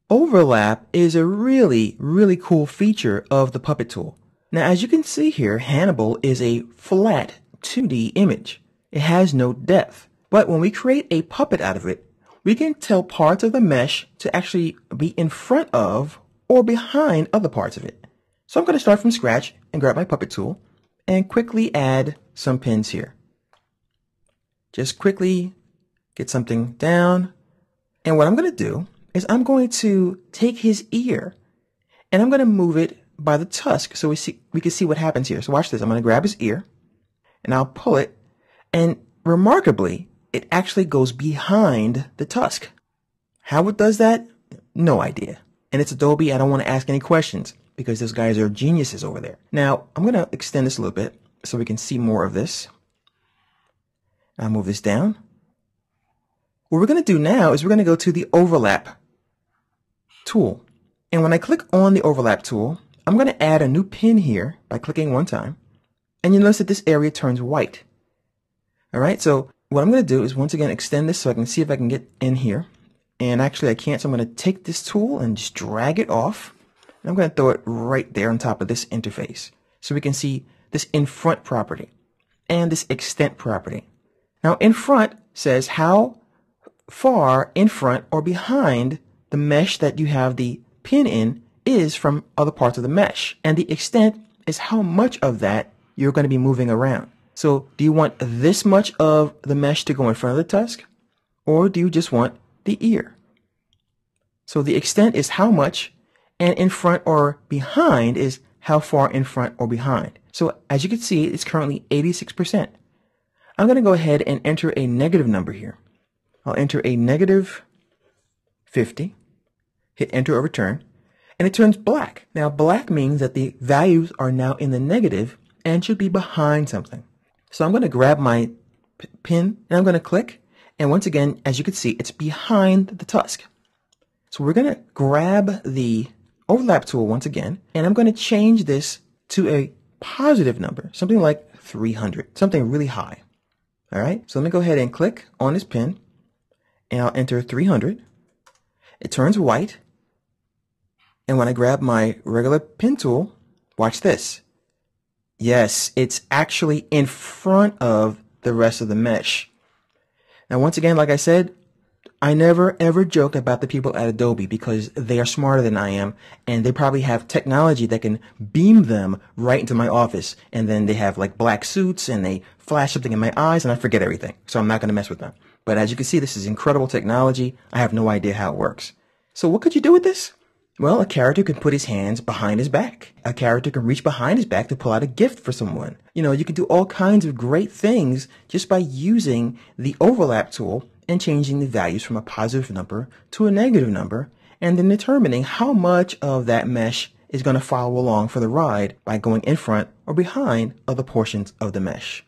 Overlap is a really cool feature of the Puppet tool. Now, as you can see here, Hannibal is a flat 2D image. It has no depth. But when we create a puppet out of it, we can tell parts of the mesh to actually be in front of or behind other parts of it. So I'm going to start from scratch and grab my Puppet tool and quickly add some pins here. Just quickly get something down. And what I'm going to do is I'm going to take his ear and I'm going to move it by the tusk so we can see what happens here. So watch this. I'm going to grab his ear and I'll pull it, and remarkably, it actually goes behind the tusk. How it does that? No idea. And it's Adobe. I don't want to ask any questions because those guys are geniuses over there. Now, I'm going to extend this a little bit so we can see more of this. I'll move this down. What we're going to do now is we're going to go to the overlap tool. And when I click on the overlap tool, I'm going to add a new pin here by clicking one time. And you notice that this area turns white. All right, so what I'm going to do is once again extend this so I can see if I can get in here. And actually I can't, so I'm going to take this tool and just drag it off. And I'm going to throw it right there on top of this interface so we can see this in front property and this extent property. Now in front says how far in front or behind the mesh that you have the pin in is from other parts of the mesh. And the extent is how much of that you're going to be moving around. So do you want this much of the mesh to go in front of the tusk, or do you just want the ear? So the extent is how much, and in front or behind is how far in front or behind. So as you can see, it's currently 86%. I'm going to go ahead and enter a negative number here. I'll enter a negative 50, hit enter or return, and it turns black. Now black means that the values are now in the negative and should be behind something. So I'm going to grab my pin and I'm going to click, and once again, as you can see, it's behind the tusk. So we're going to grab the overlap tool once again, and I'm going to change this to a positive number, something like 300, something really high. All right, so let me go ahead and click on this pin, and I'll enter 300. It turns white. And when I grab my regular pin tool, watch this. Yes, it's actually in front of the rest of the mesh. Now, once again, like I said, I never ever joke about the people at Adobe because they are smarter than I am, and they probably have technology that can beam them right into my office, and then they have like black suits and they flash something in my eyes and I forget everything. So I'm not going to mess with them. But as you can see, this is incredible technology. I have no idea how it works. So what could you do with this? Well, a character can put his hands behind his back. A character can reach behind his back to pull out a gift for someone. You know, you can do all kinds of great things just by using the overlap tool and changing the values from a positive number to a negative number, and then determining how much of that mesh is going to follow along for the ride by going in front or behind other portions of the mesh.